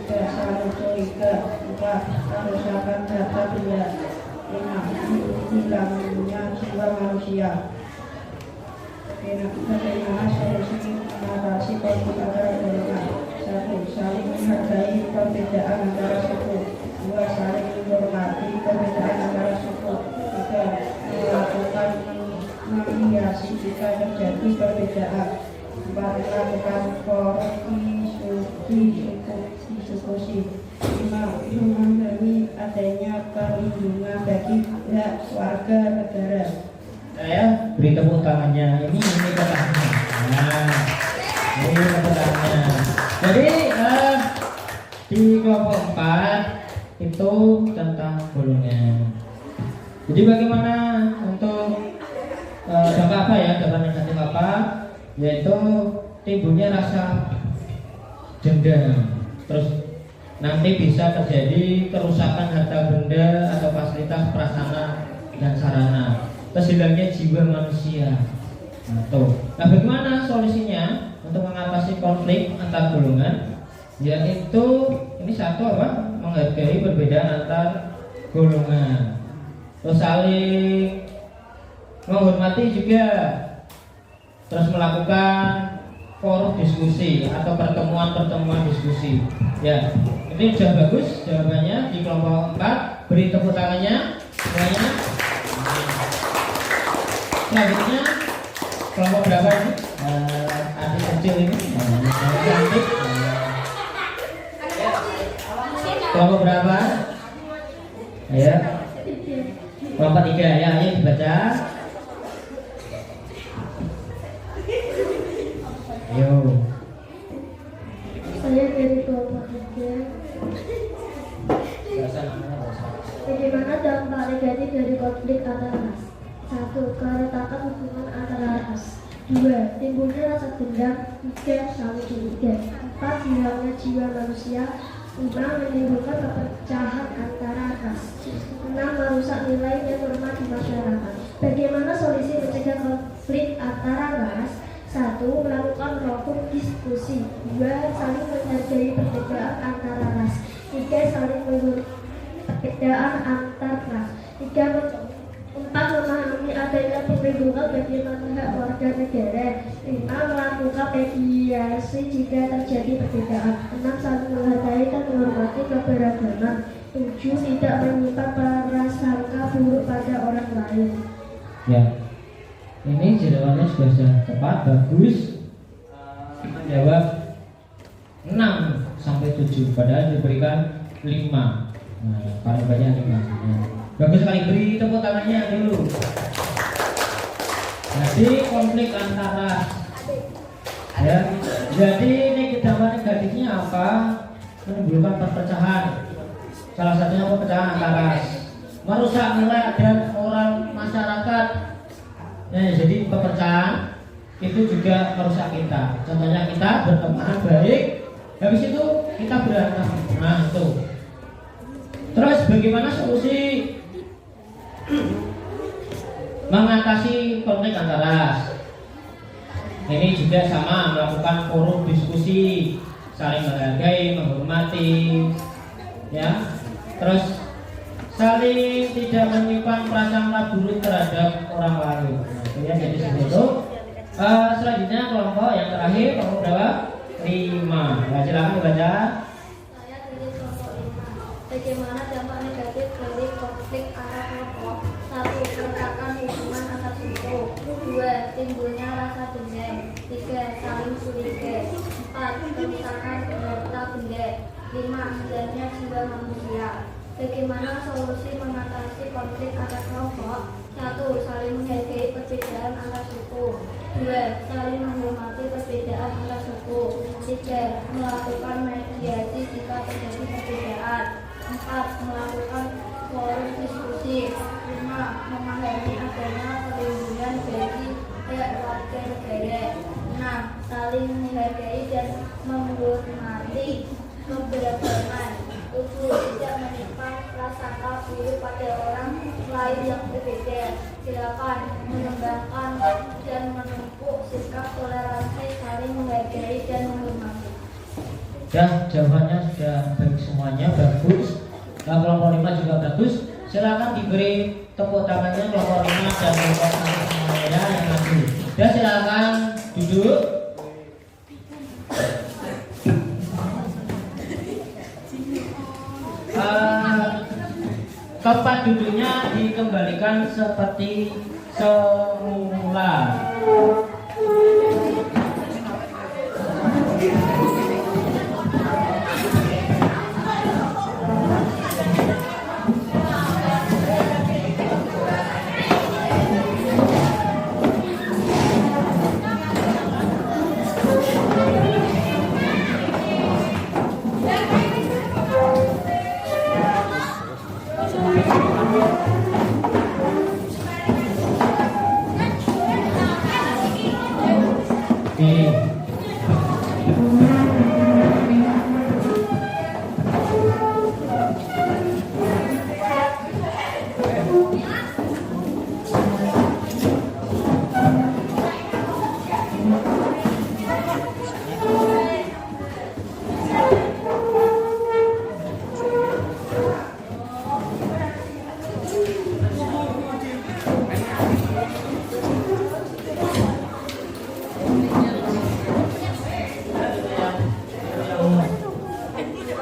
3. Saling curiga. 4. Kerusakan data benda. 5. Hilangnya jiwa manusia. Bagaimana solusi mengatasi konflik antara golongan? 1. Saling menghargai perbedaan antara suku. 2. Saling menghormati perbedaan antara suku. 3. Melakukan mediasi jika terjadi perbedaan. 4. Melakukan forum diskusi. 5. Memahami adanya perlindungan bagi hak warga negara. Saya beri tepuk tangannya. Ini pertanyaannya. Nah, ini pertanyaannya. Jadi di kelompok 4 itu tentang golongan. Jadi bagaimana untuk dampak apa ya, dampak negatif apa? Yaitu timbulnya rasa dendam. Terus nanti bisa terjadi kerusakan harta benda atau fasilitas prasarana dan sarana. Terus hilangnya jiwa manusia. Nah, bagaimana solusinya untuk mengatasi konflik antar golongan? Yaitu ini satu apa? Menghargai perbedaan antar golongan. Terus saling menghormati juga. Terus melakukan forum diskusi atau pertemuan diskusi. Ya, ini sudah bagus jawabannya di kelompok 4. Beri tepuk tangannya semuanya. Selanjutnya kelompok berapa ini? Adik kecil ini. Cantik. Kelompok berapa? Ya. Kelompok 3 ya, ayo dibaca. Ayo. Saya dari kelompok 3. Bagaimana dampak negatif dari konflik antara ras? 1. Keretakan hubungan antara ras. 2. Timbulnya rasa dendam. 3. Saling curiga. 4. Hilangnya jiwa manusia. 5. Menimbulkan perpecahan antara ras. 6. Merusak nilai dan norma di masyarakat. Bagaimana solusi mencegah konflik antara ras? 1. Melakukan forum diskusi. 2. Saling menghargai perbedaan antara ras. 3. Saling menghormati perbedaan antar ras. 4. Memahami adanya perlindungan bagi hak warga negara. 5. Melakukan mediasi jika terjadi perbedaan. 6. Saling menghargai dan menghormati keberagaman. 7. Tidak menyimpan prasangka buruk pada orang lain. Ya, ini jawabannya sudah tepat, bagus. Menjawab 6 sampai 7, padahal diberikan 5. Nah, paling banyak 5. Bagus sekali, beri tepuk tangannya dulu. Jadi konflik antara ya, jadi dampak negatifnya apa? Menimbulkan perpecahan. Salah satunya perpecahan antara ras, merusak nilai dan moral masyarakat. Nah, jadi perpecahan, itu juga merusak kita. Contohnya kita berteman baik, habis itu kita berantem. Nah itu. Terus bagaimana solusi mengatasi konflik antar ras? Ini juga sama, melakukan forum diskusi, saling menghargai, menghormati, ya. Terus saling tidak menyimpan prasangka buruk terhadap orang lain. Nah, itu ya, jadi seperti itu. Selanjutnya kelompok yang terakhir, kelompok berapa? 5. Nah, silakan dibaca. Saya dari kelompok 5. Bagaimana dampak negatif dari konflik antar kelompok? 1. Keretakan hubungan antar suku. 2. Timbulnya rasa dendam. 3. Saling curiga. 4. Kerusakan harta benda. 5. Hilangnya jiwa manusia. Bagaimana solusi mengatasi konflik antar kelompok? 1. Saling menghargai perbedaan antar suku. 2. Saling menghormati perbedaan antar suku. 3. Melakukan mediasi jika terjadi perbedaan. 4. Melakukan forum diskusi. 5. Memahami adanya perlindungan bagi hak warga negara. 6. Saling menghargai dan menghormati keberagaman. 7. Tidak menyimpan prasangka buruk pada orang lain yang berbeda. 8. Mengembangkan dan menempuh sikap toleransi, saling menghargai dan menghormati. Ya, jawabannya sudah baik semuanya, bagus. Nah, kelompok 5 juga bagus. Silakan diberi tepuk tangannya kelompok 5 dan kelompok 6 semuanya yang maju. Ya, silakan duduk. Tempat duduknya dikembalikan seperti semula.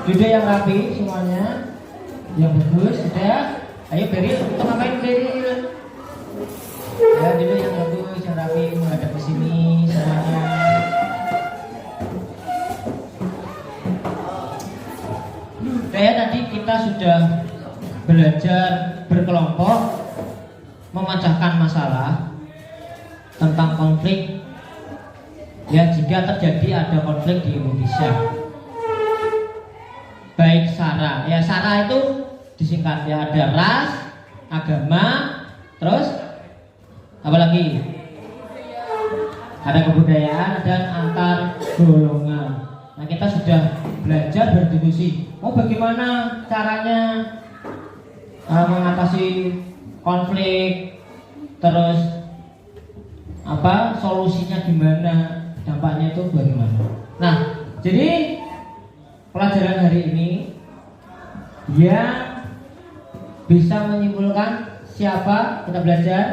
Duduk yang rapi semuanya, yang bagus, sudah. Ayo Beri, untuk ngapain Beri? Ya, duduk yang bagus, yang rapi, menghadap ke sini semuanya. Kayak tadi kita sudah belajar berkelompok, memecahkan masalah tentang konflik. Ya, jika terjadi ada konflik di Indonesia, baik SARA, ya SARA itu disingkat ya, ada ras, agama, terus apa lagi? Ada kebudayaan dan antar golongan. Nah, kita sudah belajar berdiskusi. Bagaimana caranya mengatasi konflik, terus apa solusinya gimana, dampaknya itu bagaimana. Nah, jadi pelajaran hari ini yang bisa menyimpulkan siapa kita belajar?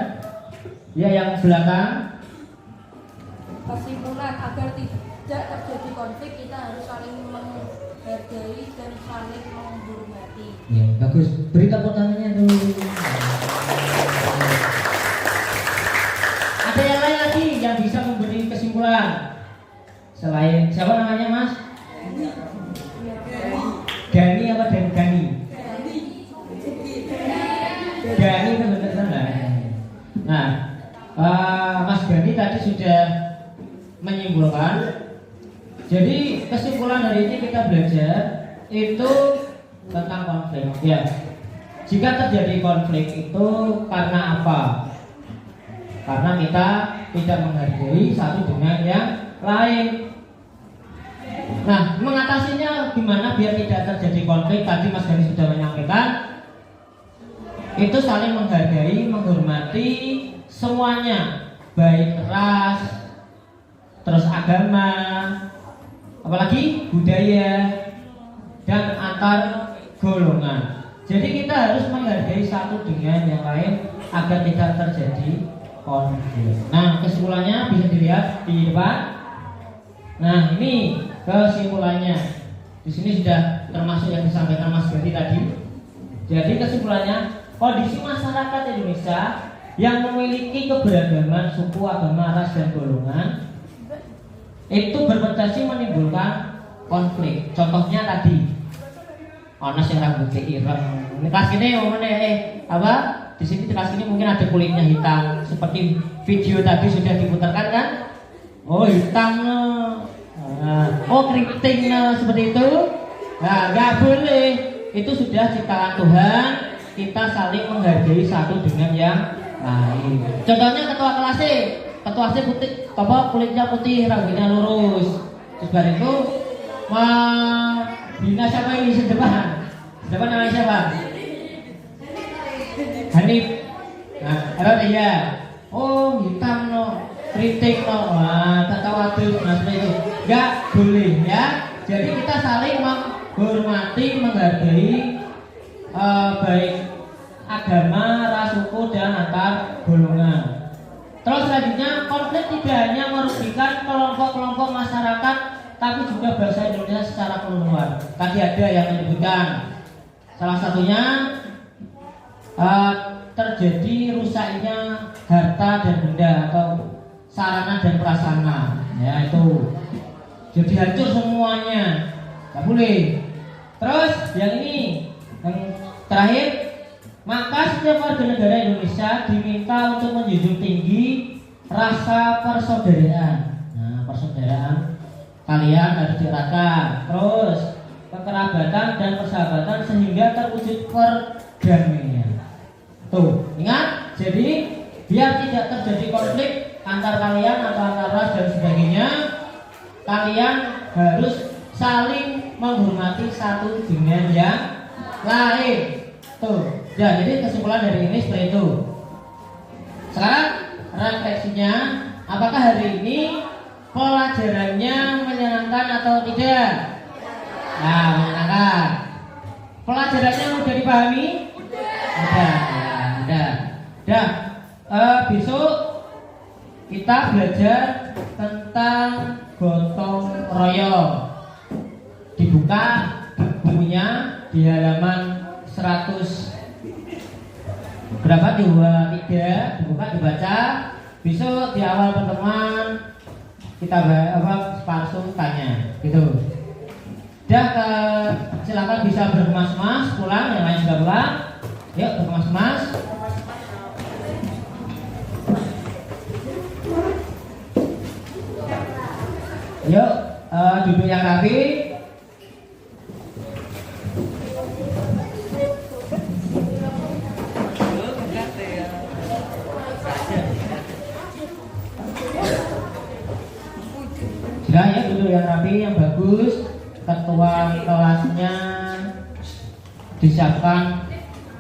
Ya, yang belakang. Kesimpulan, agar tidak terjadi konflik kita harus saling menghargai dan saling menghormati. Ya, bagus. Beri tepuk tangannya dulu. Ada yang lain lagi yang bisa memberi kesimpulan? Selain siapa namanya, Mas? Gani apa dan Gani? Gani kan benar sana. Nah, Mas Gani tadi sudah menyimpulkan. Jadi kesimpulan hari ini kita belajar itu tentang konflik. Ya, jika terjadi konflik itu karena apa? Karena kita tidak menghargai satu dengan yang lain. Nah, mengatasinya gimana biar tidak terjadi konflik? Tadi Mas Gani sudah menyampaikan, itu saling menghargai, menghormati semuanya, baik ras, terus agama, apalagi budaya, dan antar golongan. Jadi kita harus menghargai satu dengan yang lain agar tidak terjadi konflik. Nah, kesimpulannya bisa dilihat di depan. Nah, ini kesimpulannya. Di sini sudah termasuk yang disampaikan Mas Gani tadi. Jadi kesimpulannya, kondisi masyarakat Indonesia yang memiliki keberagaman suku, agama, ras, dan golongan itu berpotensi menimbulkan konflik. Contohnya tadi, ono sing rambutnya ireng. Ini kelas ini apa? Di sini kelas ini mungkin ada kulitnya hitam, seperti video tadi sudah diputarkan kan? Oh hitam, oh keriting seperti itu. Nah nggak boleh. Itu sudah ciptaan Tuhan. Kita saling menghargai satu dengan yang lain. Contohnya ketua kelasnya putih, kulitnya putih, rambutnya lurus. Terus baru itu bina siapa ini sedepan? Sedepan namanya siapa? Hanif. Nah, erot iya. Oh, hitam no, keriting no. Wah, tak tahu aduh, seperti itu. Enggak boleh ya. Jadi kita saling menghormati, menghargai baik agama, ras, suku, dan antar golongan. Terus selanjutnya, konflik tidak hanya merugikan kelompok-kelompok masyarakat, tapi juga bangsa Indonesia secara keseluruhan. Tadi ada yang menyebutkan salah satunya terjadi rusaknya harta dan benda atau sarana dan prasarana, ya itu jadi hancur semuanya, nggak boleh. Terus yang ini yang terakhir, maka setiap warga negara Indonesia diminta untuk menjunjung tinggi rasa persaudaraan. Nah, persaudaraan kalian harus dirasakan, terus kekerabatan dan persahabatan sehingga terwujud perdamaian. Tuh, ingat, jadi biar tidak terjadi konflik antar kalian atau antar ras dan sebagainya, kalian harus saling menghormati satu dengan yang lain. Tuh, ya, jadi kesimpulan dari ini seperti itu. Sekarang refleksinya, apakah hari ini pelajarannya menyenangkan atau tidak? Nah, menyenangkan. Pelajarannya mudah dipahami? Mudah. Besok kita belajar tentang gotong royong. Dibuka bukunya di halaman 100 berapa? 23. Dibuka, dibaca. Besok di awal pertemuan kita langsung tanya gitu. Silakan bisa berkemas-kemas pulang, yang lain sudah pulang. Yuk berkemas-kemas. Yuk duduk yang rapi. Sudah ya, duduk yang rapi, yang bagus. Ketua kelasnya disiapkan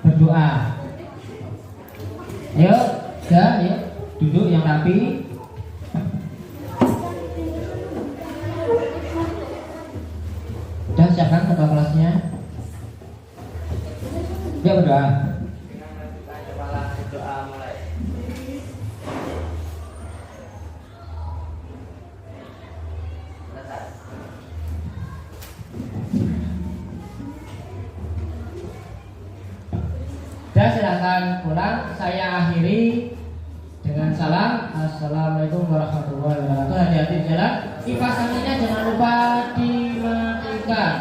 berdoa. Ayo, yuk duduk yang rapi. Sudah siapkan ketua kelasnya. Dia berdoa. Dan silakan pulang. Saya akhiri dengan salam. Assalamualaikum warahmatullahi wabarakatuh. Hati-hati di jalan. Kipas anginnya jangan lupa dimatikan.